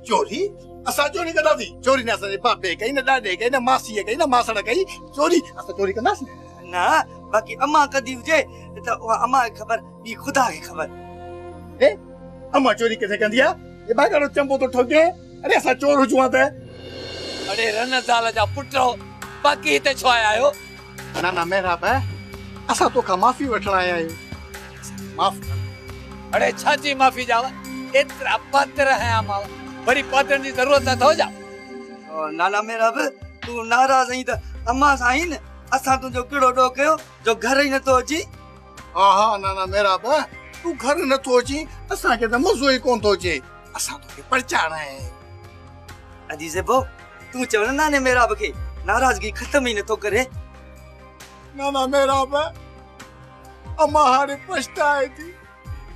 चोरी असा चोरी कंदा थी चोरी ना असांजे बापे कई न ॾाॾे कई न मासीअ कई न मासड़ कई चोरी असां चोरी कंदासीं ना बाक़ी अम्मा कदी हुजे त उहा अम्मा खे ख़बर ॿी ख़ुदा खे ख़बर ए अम्मा चोरी किथे कंदी आहे ये बागाड़ो चंबो तो ठोके अरे असां चोर हुजूं त अरे रनदाल जा पुट बाक़ी हिते छो आया आहियो ना ना मेरा बे असां तोखां माफ़ी वठण आया आहियूं माफ़ अरे छा जी माफ़ी ॾियांव एतिरा पात्र आहियां मां वरी पात्रनि जी ज़रूरत न थो जा नाला मेरा बि तूं नाराज़ आहीं त अम्मा सां आहीं न असां तुंहिंजो कहिड़ो ॾोह कयो जो घर ई नथो अची हा हा ना ना मेरा बे तूं घर नथो अची असांखे त मज़ो ई कोन थो अचे असां तोखे पहचाना है अजीज़े बो तूं चव न नाने मेरा बि खे नाराज़गी ख़त्म ई नथो करे ना ना मेरा बे अम्मा हाणे पछताए थी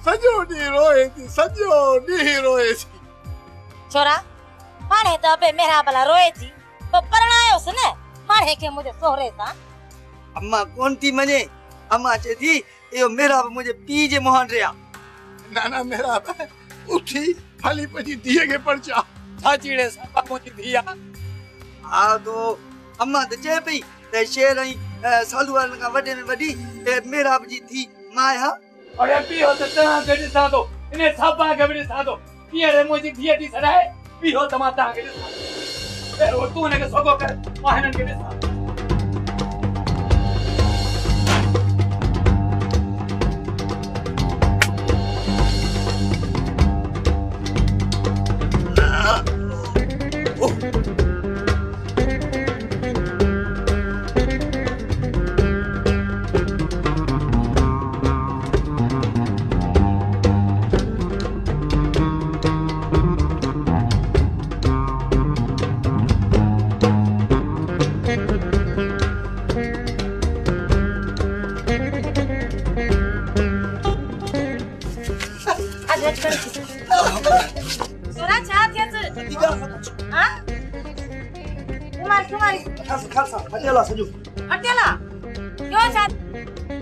सॼो ॾींहुं रोए थी सॼो ॾींहुं रोए थी छोरा हाणे त बे मेरा भला रोए थी तो परणायोसि न हाणे खे मुंहिंजे सोहरे सां अम्मा कोन थी मञे अम्मा चए थी इहो मेरा बि मुंहिंजे पीउ जे मुहांडे आहे ना ना मेरा बे उथी फली पंहिंजी धीअ खे परचा छा चीड़े सां मुंहिंजी धीउ आहे हा तो अम्मा त चए पई त शेर ऐं सालू वारनि खां वॾे में वॾी मेरा बि जी थी मां आहियां अरे पीओ त तव्हांखे ॾिसां थो इन साबा खे बि ॾिसां थो कीअं मुंहिंजी धीअ थी सॾाए पीओ त मां तव्हांखे ॾिसां पहिरियों तूं हिनखे सोगो कर मां हिननि खे ॾिसां छोरा छा थियस हां तुम्हारी खालसा अकेला सजो अकेला क्यों छा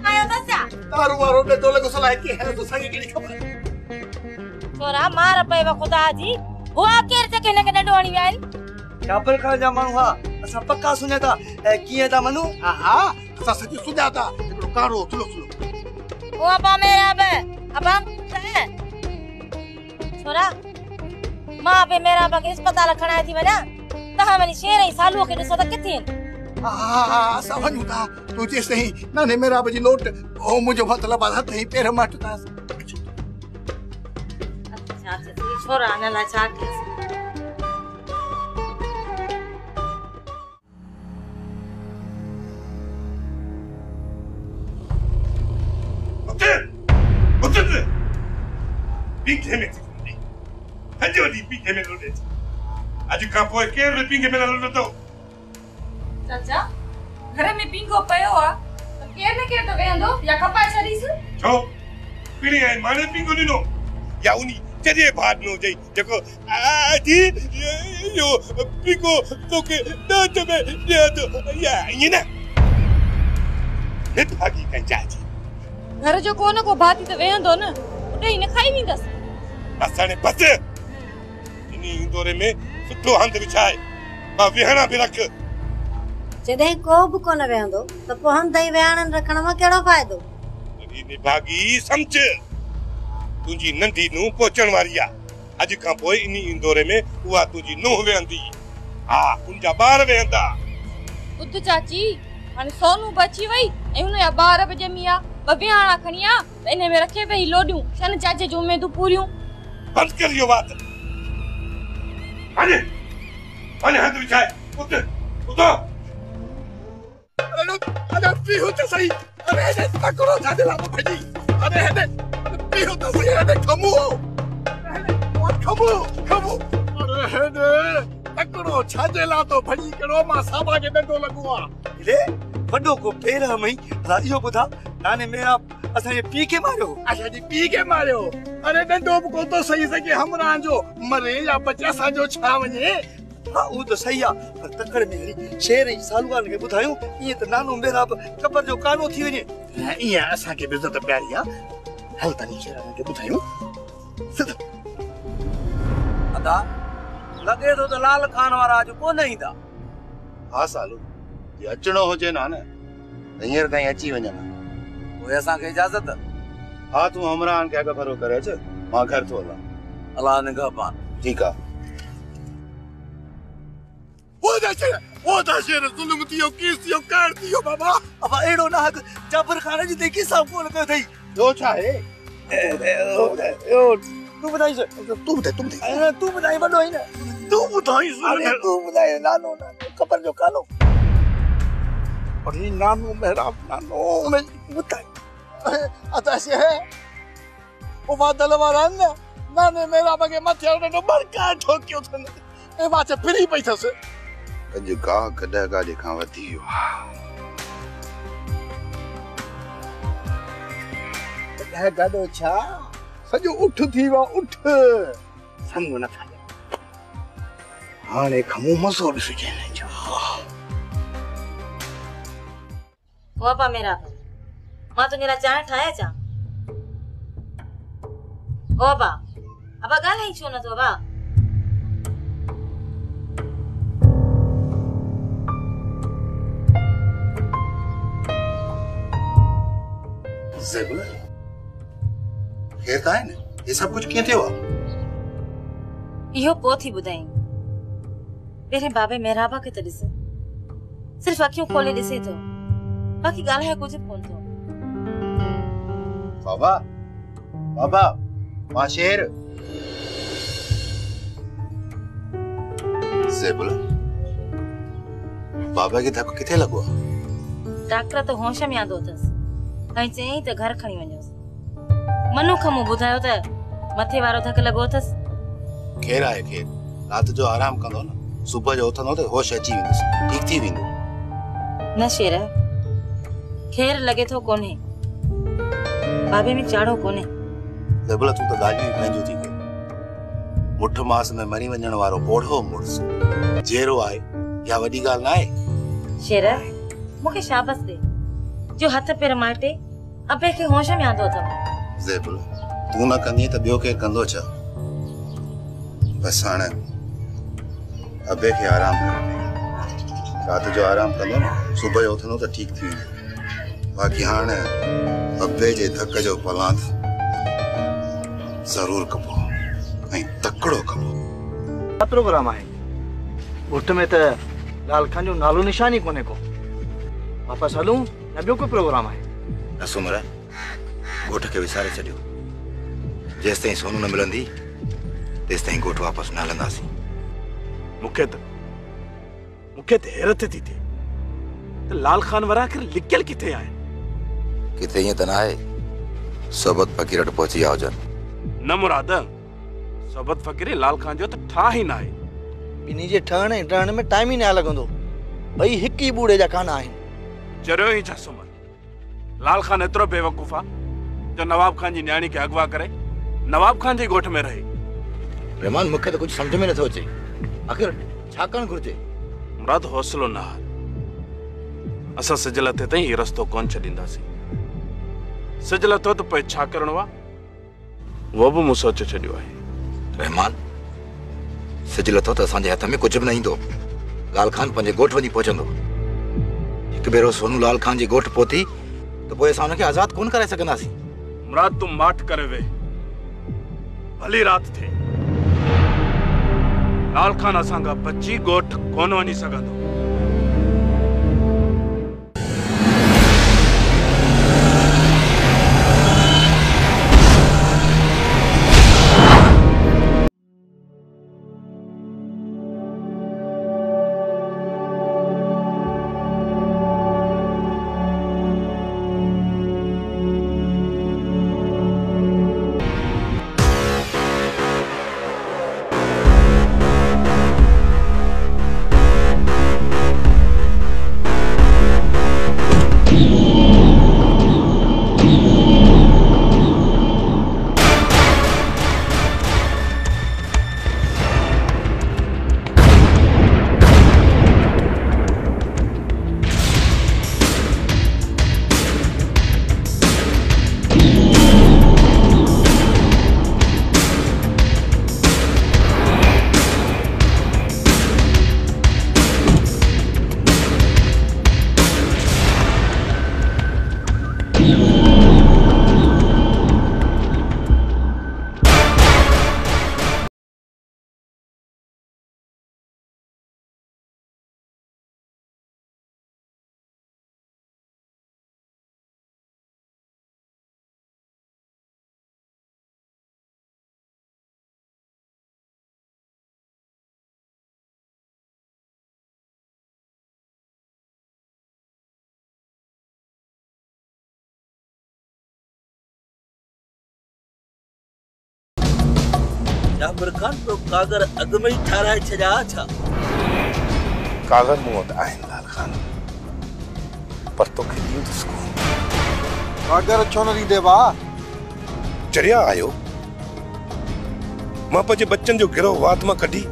आयो दस्या दारू वारो ने तो लॻो सलाह की है तो संगी कहिड़ी खबर छोरा मार पए खुदा जी हुआ केर ते के न डोणी विया आहिनि काबल खां जा माण्हू हा असां पक्का सुञाता ऐं कीअं था मनु हा हा असां सॼी सुञाता हिकिड़ो कारो थुलो थुलो ओ अबा मेरा बे अबा छोरा मां बे मेरा बा के अस्पताल खणाए थी वञा तहां वञी शेर ऐं सालूअ खे ॾिसो त किथे आहिनि हा हा असां वञूं था तूं चएसि ताईं नाने मेरा बि लोट ओ मुंहिंजो मतिलबु हथ ई पेर मटंदासीं अच्छा छोरा न ला छा कयसि पिंगे में हजो दी पिंगे में लोटे आज का पोए केर पिंगे में लोटे तो चाचा घर में पिंगो पयो आ तो केर न केर तो वेंदो या कपा छडीस छो पिणी है माने पिंगो दिनो या उनी जदे भात नो जई देखो आजी यो पिंगो तो के दांत में दे दो या ये ना नेत भागी का चाची घर जो कोन को भाती तो वेंदो न उडे न खाई विंदस असाने बस इनी इंदोरे में सुठो हंद विछाए मां विहणा भी रख जॾहिं को बि कोन वेंदो त पोइ हंध ई विहाणनि रखण में कहिड़ो फ़ाइदो अरे निभागी समझ तुंहिंजी नंढी नूं पहुचण वारी आहे अॼु खां पोइ इन इंदोरे में उहा तुंहिंजी नूंहं वेहंदी हा उनजा ॿार वेहंदा ॿुध चाची हाणे सोनू बची वई ऐं हुनजा ॿार बि ॼमी आ ॿ विहाणा खणी आ त इन में रखे पई लोॾियूं शन चाचे जूं उमेदूं पूरियूं बंद कर इहो बात वञ वञ हंध विछाए उठ उठो अरे पीहू त सही अरे हे तकड़ो छा दिला तो भजी अरे हे पीहू त सही अरे खमू खमू अरे हे तकड़ो छा दिला तो भजी करो मां साबा के डंडो लगवा ले वडो को पेर में इहो ॿुधा नाने मेरा असांजे पीउ खे मारियो अच्छा जी पी के मारियो अरे डंडो को तो सही सके हमरा जो मरे या बचा सा जो छा वने हाँ वो तो सही आ पर तकड़ में हली शेर ऐं सालूआन खे ॿुधायूं ईअं त नानो मेरा कबर जो कानो थी वञे ईअं असांखे बि इज़त प्यारी आहे हल तनी शेरनि खे ॿुधायूं अदा लगे तो लाल खान वारा अॼु कोन ईंदा। हा सालू जे अचणो हुजे ना न हींअर ताईं अची वञनि। पोइ असांखे इजाज़त। हा तूं हमरान खे अॻु भरो करे अच, मां घर थो हलां। अलाह निगहबान। ठीकु आहे। वो दा शेर ज़ुल्म थियो, कीस थियो, काड़ थियो बाबा। अब एड़ो ना हक जाबर खान जी देखी सब कोन कयो थई। ॿियो छा आहे? तू बताई तूं बताई वॾो ही न। तू ॿुधाई अरे तू बताई नानो ना ख़बर जो कालो। अरे नानो मेहराब नानो उन ॿुधाई अता शेर ओ बादल वारा न नाने मेहराब के मथे उन बड़का ठोकियो थन ए माचे फिरी पई थस। अॼु गा कॾहिं गाॾी खां वधी वियो। कॾहिं गाॾो छा सॼो उठ थी वियो उठ संग न था हाणे खमो मसो ॾिसजे न जो। वापा मेरा मां तुंहिंजे लाइ चांहि ठाहियां छा? वापा अब ॻाल्हाई छो नथो बा? ज़ेबुल केर था आहिनि? ये सब कुछ कीअं थियो आहे? इहो पोइ थी ॿुधाई। पहिरें बाबे मेहराबा खे त ॾिस, सिर्फ़ अखियूं खोले ॾिसे थो, बाक़ी ॻाल्हाए कुझु कोन थो। बाबा बाबा मां शेर। ज़ेबुल बाबा खे धक किथे लॻो आहे? डॉक्टर त होश में आंदो अथसि ऐं चयईं त घर खणी वञोसि। मनु खां मूं ॿुधायो त मथे वारो धक लॻो अथसि। केर आहे केर? राति जो आराम कंदो न, सुबुह जो उथंदो त होश अची वेंदुसि, ठीकु थी वेंदो। न शेर खेर लॻे थो कोन्हे, बाबे में चाड़ो कोन्हे। ज़ेबुल तूं त ॻाल्हियूं ई पंहिंजूं थी कई। मुठ मास में मरी वञण वारो पोढ़ो मुड़ुस जहिड़ो आहे या वॾी ॻाल्हि न आहे। शेर मूंखे शाबस ॾे जो हथ पेर माटे अबे खे होश में आंदो अथव। ज़ेबुल तूं न कंदी त ॿियो केरु कंदो छा? बस हाणे अबे खे आराम कर। राति जो आराम कंदो न, सुबुह जो उथंदो त ठीकु थी वेंदो। बाक़ी हाणे अबे जे धक जो पलांत ज़रूर कबो ऐं तकड़ो कबो। छा प्रोग्राम आहे? ॻोठ में त लाल खान जो नालो निशानी कोन्हे को। वापसि हलूं या ॿियो कोई प्रोग्राम आहे? न सुमर ॻोठ खे विसारे छॾियो। जेसि ताईं सोनू न मिलंदी तेसि ताईं ॻोठ वापसि न हलंदासीं। मूंखे त हैरत थी थिए त लाल खान वारा आख़िर लिकियल किथे आहिनि? किथे ईअं त न आहे सोबत फ़क़ीर वटि पहुची विया हुजनि। न मुराद, सोबत फ़क़ीर लाल खान जो त ठा ई न आहे। ॿिन्ही जे ठहण ऐं रहण में टाइम ई न लॻंदो। ॿई हिक ई बूढ़े जा कान आहिनि। चरियो ई छा सुमर, लाल खान एतिरो बेवकूफ़ आहे जो नवाब खान जी न्याणी खे अगवा करे नवाब खान जे ॻोठ में रहे। रहमान मूंखे त कुझु सम्झ में नथो अचे, आख़िर छा करणु घुरिजे? मुराद हौसलो न हार, असां सिजल थिए ताईं हीउ रस्तो कोन छॾींदासीं। सिजल थो त पोइ छा करणो आहे उहो बि मूं सोचे छॾियो आहे। रहमान सिजल थो त असांजे हथ में कुझु बि न ईंदो। लाल खान पंहिंजे ॻोठ वञी पहुचंदो। हिकु भेरो सोनू लाल खान जी ॻोठ पहुती त पोइ असां हुनखे आज़ादु कोन करे सघंदासीं। मुराद तूं माठ करे वे, भली राति थिए लाल खान असां खां बची ॻोठ कोन वञी सघंदो। जाबिर खान तो कागर अग में ही ठाराए छजा छा कागर मुंह वटि आहिनि लाल खान, पर तोखे ॾींदुसि कोन। कागर छो न ॾींदे भाउ? चरिया आयो, मां पंहिंजे बच्चनि जो गिरोह वात मां कढी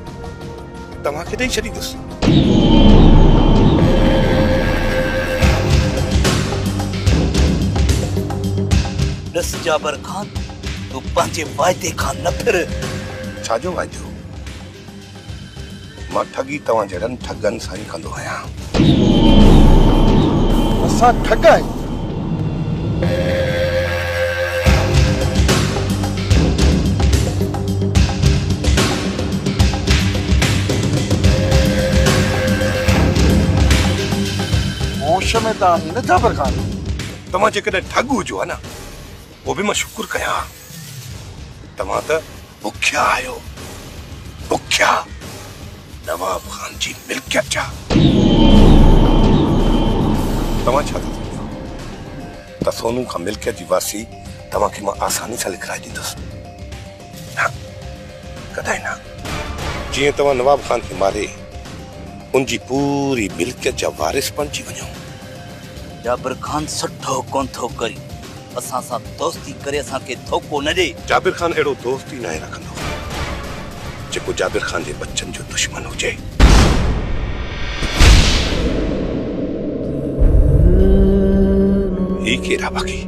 तव्हांखे ॾेई छॾींदुसि। ॾिस जाबिर खान, तूं पंहिंजे वाइदे खां न फिर। छाजो वाइदो? मां ठगी तव्हां जहिड़नि ठगनि सां ई कंदो आहियां। असां ठग आहियूं? होश में त आहीं न जाबिर खान? तव्हां जेकॾहिं ठग हुजो आहे न, वो भी मैं शुक्र कया। तव्हां त बुख्या आयो, बुख्या नवाब खान जी मिल्कियत जा। तव्हां छा था सम्झो त सोनू खां मिल्कियत जी वारसी तव्हांखे मां आसानी सां लिखाए ॾींदुसि? न, कॾहिं न। जीअं तव्हां नवाब खान खे मारे उनजी पूरी मिल्कियत जा वारिस बणिजी वञो। जाबिर खान सुठो कोन थो करी, असां सां दोस्ती करे असांखे धोखो न ॾे। जाबिर खान अहिड़ो दोस्त ई न रखंदो जेको जाबिर खान जे बच्चन जो दुश्मन हुजे। ही केरा बाक़ी?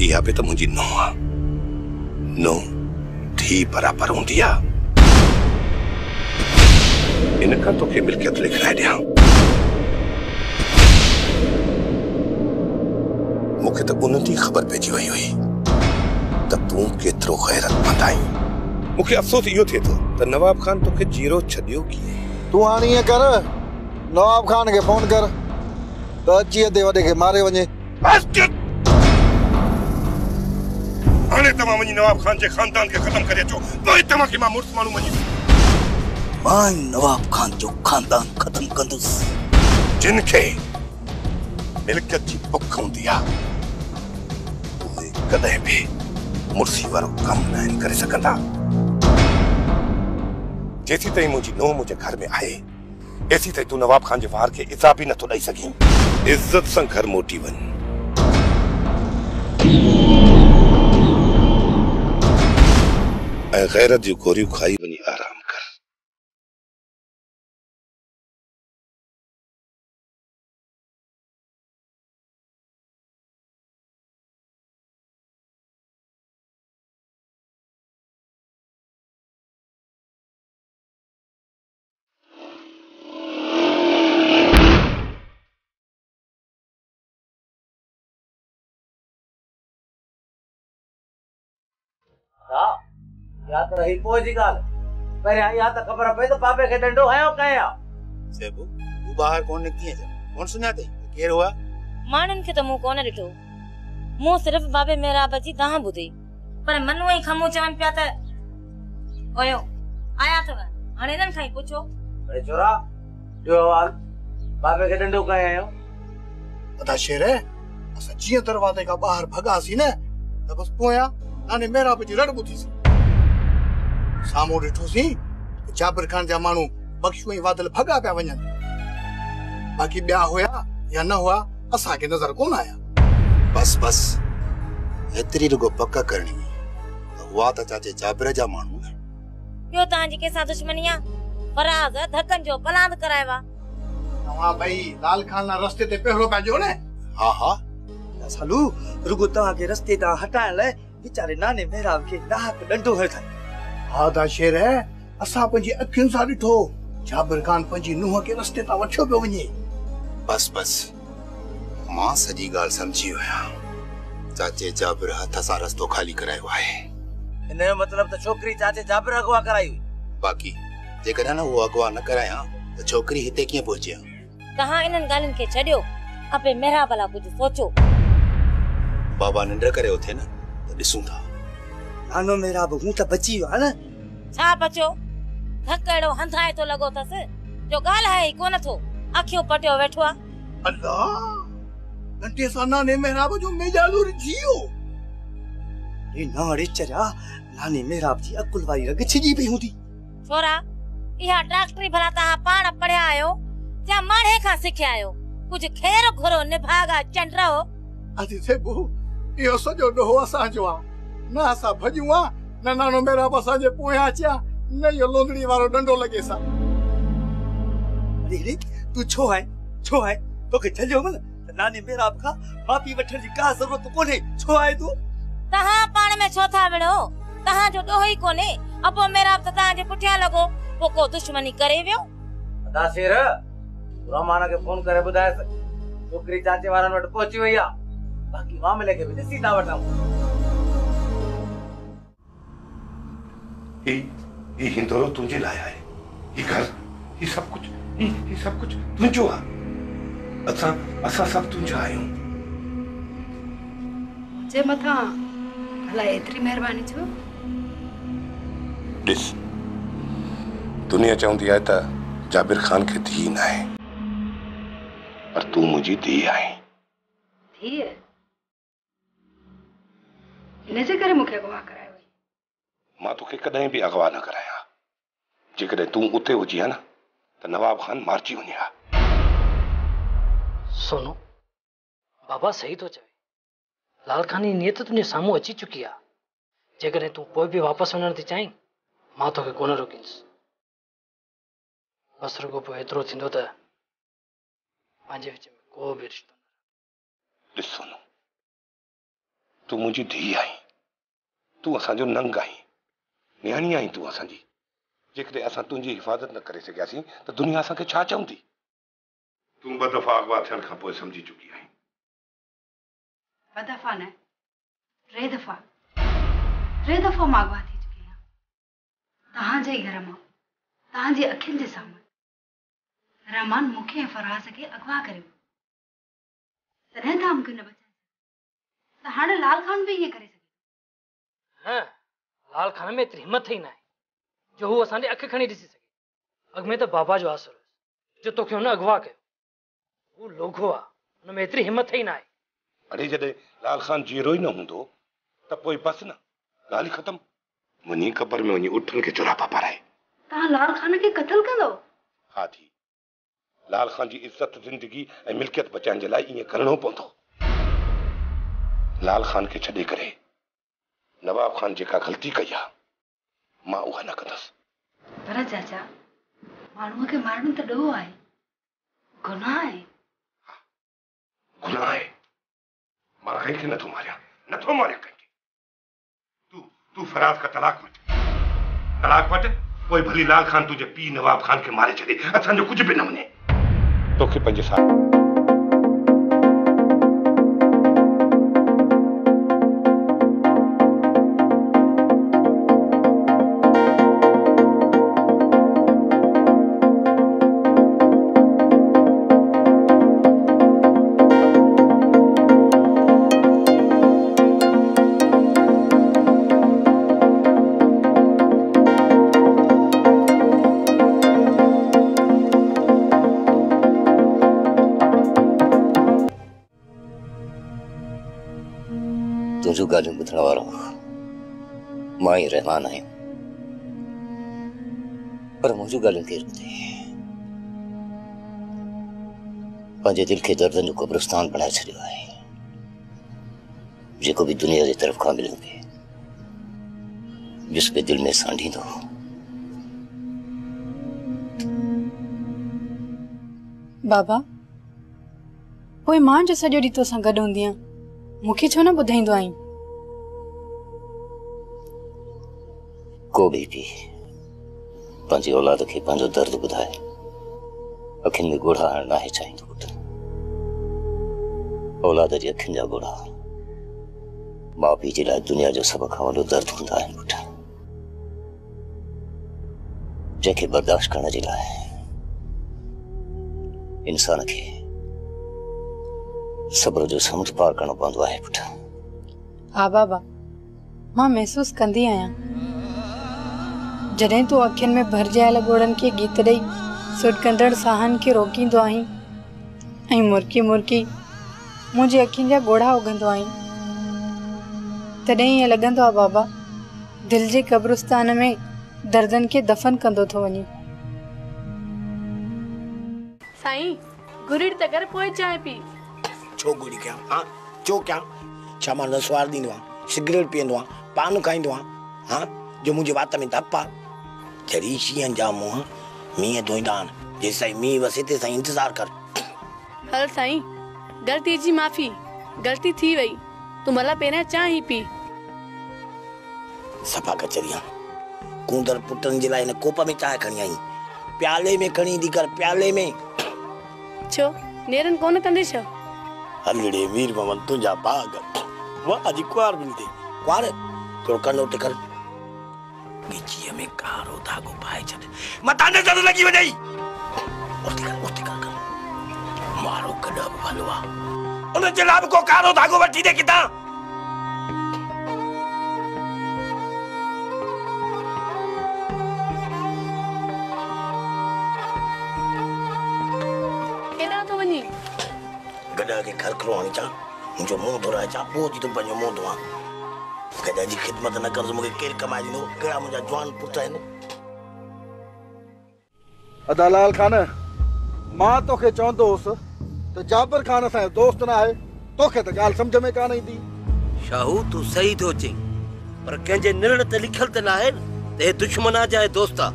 इहा बि त मुंहिंजी नूंहुं आहे। नूंहुं धी बराबर हूंदी आहे। इन खां तोखे मिल्कियत लिखाए ॾियां। मूंखे त उन ॾींहुं ख़बर पइजी वई हुई त तूं केतिरो ग़ैरतमंद आहीं। मूंखे अफ़सोस इहो थिए थो त नवाब खान तोखे जीरो छॾियो कीअं। तूं हाणे ईअं कर, नवाब खान खे फोन कर त अची अधे वॾे खे मारे वञे। हाणे तव्हां वञी नवाब खान जे ख़ानदान खे ख़तम करे अचो, पोइ तव्हांखे मां मुड़ुस माण्हू मञी मां नवाब खान जो ख़ानदान ख़तम कंदुसि। जिन खे मिल्कियत जी बुख हूंदी आहे उहे कॾहिं बि मुड़सी वारो कमु न आहिनि करे सघंदा। जेसी ताईं मुंहिंजी नूंहुं मुंहिंजे घर में आहे, एसी ताईं तूं नवाब खान जे वार खे इज़ा बि नथो ॾेई सघीं। इज़त सां घर मोटी वञ। ऐं गैरत जूं गोरियूं खाई वञी आराम कर। या त रही पोइ जी ॻाल्हि, पहिरियां या त ख़बर पए त बाबे खे डंडो हयो कया। सेबू तूं ॿाहिरि कोन निकिती आहीं, कोन सुञातई केरु हुआ? माण्हुनि खे त मूं कोन ॾिठो, मूं सिर्फ़ बाबे मेराब जी तव्हां ॿुधी, पर मनू ऐं खमू चवनि पिया त ओयो आया अथव। हाणे इन्हनि खां ई पुछो। अरे छोरा, ॿियो हाल? बाबे खे डंडो कया आहियो? अदा शेर असां जीअं दरवाज़े खां ॿाहिरि भॻासीं न त बसि पोयां नाने मेराब जी रड़ ॿुधीसीं। साम्हूं ॾिठोसीं जाबिर खान जा माण्हू बख्शू ऐं वादल भॻा पिया वञनि। बाक़ी ॿिया हुया या न हुआ असांखे नज़र कोन आया। बस बस एतिरी रुगो पक करणी हुई त हुआ त चाचे जाबिर जा माण्हू न। ॿियो तव्हांजी कंहिंसां दुश्मनी आहे? फराज़ धकनि जो पलांद करायो आहे। तव्हां भई लाल खान ना रस्ते ते पहिरो पंहिंजो न? हा हा सालू रुगो तव्हांखे रस्ते तां हटाइण लाइ वीचारे नाने मेहराब खे नाहक डंडो हयो अथई। हा दा शेर असां पंहिंजी अखियुनि सां ॾिठो जाबिर खान पंहिंजी नुंहं खे रस्ते तां वठियो पियो वञे। बस बस मां सॼी ॻाल्हि सम्झी विया। चाचे जाबिर हथ सां रस्तो खाली करायो आहे। हिन जो मतिलबु त छोकिरी चाचे जाबिर अगवा कराई हुई। बाक़ी जेकॾहिं न उहो अगवा न करायां त छोकिरी हिते कीअं पहुची आहे? तव्हां इन्हनि ॻाल्हियुनि खे छॾियो, अपे मेरा भला कुझु सोचो। बाबा निंड करे उथे न त ॾिसूं था। नानो मेहराब हूं त बची वियो आहे न। छा बचो? धक अहिड़ो हंधाए तो लॻो अथसि जो ॻाल्हाए ई कोन थो, अखियूं पटियो वेठो आहे। अल्लाह घंटे सां नाने मेहराब जो मेजाज़ रिझी वियो। ए नाड़े चरा नाने मेरा जी अकुल वारी रग छिजी पई हुंदी छोरा इहा डॉक्टरी भला तहां पाण पढ़िया आयो या माणे खां सिखिया आयो कुछ खेर घुरो निभागा चंडरो अजी सेबू इहो सॼो ॾोहो असांजो आहे न असां भॼूं आ न नानो मेरा असांजे पोयां अचिया न इहो लोंदड़ी वारो डंडो लॻे सा अरे तू छो है तोखे छलियो मन नाने मेरा खां माफी वठण जी का जरूरत कोने छो आहे तू तहां पाण में छो था विड़ो तहां जो ॾोहो ई कोने अबो मेरा त तहां जे पुठियां लॻो पो को दुश्मनी करे वियो दासीर रोमाना के फोन करे बुधाए छोकरी चाचे वारन वट पहुची वई आ बाकी मामले के भी ॾिसी था वठूं ये हिंदोरो तुझे लाया है ये घर ये सब कुछ तुझो आ असा सब तुझा आयो जे मथा भला एतरी मेहरबानी छो दिस दुनिया चाहती है त जाबिर खान के धी ना है पर तू मुझी धी है धी है इने जे करे मुखे अगवा करायो मां तोखे कदे भी अगवा न कराया जेकॾहिं तू उते हुजी है ना त नवाब खान मारजी वञे हा सोनू बाबा सही तो चवे लाल खान जी नियत तुझे सामू अची चुकी है जेकॾहिं तू कोई भी वापस वञण थी चाहीं मां तोखे कोन रोकींदुसि बस रुगो पोइ एतिरो थींदो त पंहिंजे विच में को बि रिश्तो न ॾिस सोनू तू मुंहिंजी धीउ आहीं तू असांजो नंग आहीं न्याणी आहीं तू असांजी जेकॾहिं असां तुंहिंजी हिफ़ाज़त न करे सघियासीं त दुनिया असांखे छा चवंदी तू ॿ दफ़ा अगवा थियण खां पोइ सम्झी चुकी आहीं ॿ दफ़ा न टे दफ़ा मां अगवा थी चुकी आहियां तव्हांजे ई घर मां तव्हांजी अखियुनि जे साम्हूं रहमान मूंखे ऐं फराज़ खे अगवा करियो तॾहिं तव्हां मूंखे न बचाए त हाणे लाल खान बि ईअं करे सघे हाँ लाल खान में एतिरी हिम्मत ई न आहे जो हू असांजी अखि खणी ॾिसी सघे अॻ में त बाबा जो आसरो जो तोखे हुन अगवा कयो हू लोघो आहे हुन में एतिरी हिम्मत ई न आहे अड़े जॾहिं लाल खान जीरो ई न हूंदो त पोइ बसि न ॻाल्हि ख़तम वञी क़बर में वञी उठनि खे चुरापा पाराए तव्हां लाल खान खे क़त्ल कंदो हा थी लाल खान जी इज्जत जिंदगी ऐं मिल्कियत बचाइण जे लाइ ईअं करणो पवंदो लाल खान खे छॾे करे नवाब खान जेका ग़लती कई आहे मां उहा न कंदुसि पर चाचा माण्हूअ खे मारणु त ॾोहो आहे गुनाह आहे गुनाह आहे मां कंहिंखे नथो मारियां कंहिंखे तू फराज का तलाक वठ पोइ भली लाल खान तुझे पी नवाब खान के मारे छॾे असांजो कुझु बि न वञे तोखे पंहिंजे साथ तुझू ॻाल्हियूं ॿुधण वारो मां ई रहमान आहियां पर मुंहिंजूं ॻाल्हियूं केरु ॿुधे पंहिंजे दिलि खे दर्दनि जो कब्रिस्तान बणाए छॾियो आहे जेको बि दुनिया जी तरफ़ खां मिलियो पिए जिस बि दिलि में सांढींदो बाबा पोइ मां जो सॼो ॾींहुं तोसां गॾु हूंदी आहियां मूंखे छो न ॿुधाईंदो आहीं को बि पंहिंजी औलाद खे पंहिंजो दर्द ॿुधाए अखियुनि में ॻोढ़ा हणणु नाहे चाहींदो पुटु औलाद जी अखियुनि जा ॻोढ़ा माउ पीउ जे लाइ दुनिया जो सभ खां वॾो दर्द हूंदा आहिनि पुटु जंहिंखे बर्दाश्त करण जे लाइ इंसान खे सब्र जो समुंड पार करणो पवंदो आहे पुटु हा बाबा मां महसूस कंदी आहियां जॾहिं तूं अखियुनि में भरजायल ॻोड़नि खे गीत ॾेई सुॾकंदड़ साहनि खे रोकींदो आहीं ऐं मुरकी मुरकी मुंहिंजी अखियुनि जा ॻोढ़ा उगंदो आहीं तॾहिं ईअं लॻंदो आहे बाबा दिलि जे क़ब्रिस्तान में दर्दनि खे दफ़न कंदो थो वञे। साईं गुरिड़ त कर पोइ चांहि पी। छो गुड़ी कयां? हाँ छो कयां? छा मां नसवार ॾींदो आहियां, सिगरेट पीअंदो आहियां, पान खाईंदो आहियां? हाँ जो मुंहिंजे वात में धप आहे। जॾहिं शींहनि जा मुंहं मींहं धोईंदा आहिनि, जेसि ताईं मींहुं वसे तेसि ताईं इंतज़ार कर। हल साईं ग़लती जी माफ़ी, ग़लती थी वई, तूं भला पहिरियां चांहि पी। सफ़ा कचरिया कूंदर पुटनि जे लाइ हिन कोप में चांहि खणी आई, प्याले में खणी ईंदी कर, प्याले में। छो नेरन कोन कंदे छा? हलड़े मीर मोहम्मद तुंहिंजा बाग वाह अॼु कुआर बि थी कुआर थोरो कनो टिकर गिचीअ में कारो धागो पाए छॾ, मथां नज़र लॻी वञई। मारो कॾहिं बि भलो आहे, उन जे लाइ को कारो धागो वठी दे किथां। केॾां थो वञी? गॾा खे खरखरो हणी अचां, मुंहिंजो मुंहुं धोराए अचां, पोइ अची तूं पंहिंजो मुंहुं धोआं। गॾा जी ख़िदमत न कर, मूंखे केरु कमाए ॾींदो? कहिड़ा मुंहिंजा जवान पुट आहिनि। अदालाल खान, मां तोखे चवंदो हुउसि त जाबिर खान असांजो दोस्त न आहे, तोखे त ॻाल्हि सम्झ में कान ईंदी। शाहू तूं सही थो चईं, पर कंहिंजे निर्णय ते लिखियल त न आहे त हे दुश्मन आहे या दोस्त आहे।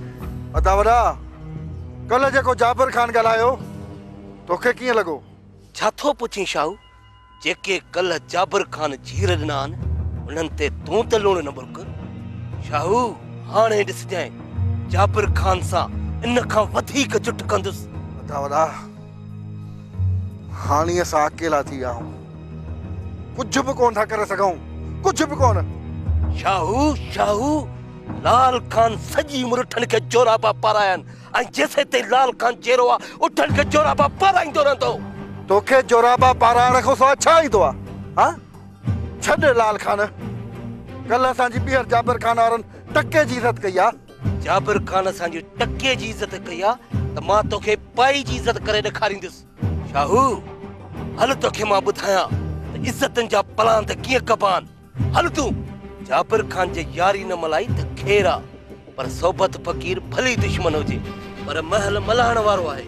अदावरा कल्ह जेको जाबिर खान ॻाल्हायो तोखे कीअं लॻो? छा थो पुछी शाहू? जेके कल्ह जाबिर खान जीर ॾिना आहिनि उन्हनि ते तूं त लूण न बुरक। शाहू हाणे ॾिसजांइ, जाबिर खान सां इन खां वधीक जुट कंदुसि। अदावरा हाणे असां अकेला थी विया आहियूं, कुझु बि कोन था करे सघूं, कुझु बि कोन। शाहू शाहू लाल खान सॼी मुर्ठनि खे जोराबा पाराया आहिनि, ऐं जेसि ताईं लाल खान चेरो आहे उठनि खे जोराबा पाराईंदो रहंदो। तोखे जोराबा पाराइण खां सवाइ छा ईंदो आहे? हाँ छॾ लाल खान, कल्ह असांजी ॿीहर जाबिर खान वारनि टके जी इज़त कई आहे। जाबिर खान असांजी टके जी इज़त कई आहे त मां तोखे पाई जी इज़त करे ॾेखारींदुसि। शाहू हल तोखे मां ॿुधायां त इज़तनि जा पलान त कीअं कबा आहिनि। हल तूं जाबिर खान जे यारी न मलाई त खेर आहे, पर सोबत फ़कीर भली दुश्मन हुजे पर महल मल्हाइण वारो आहे।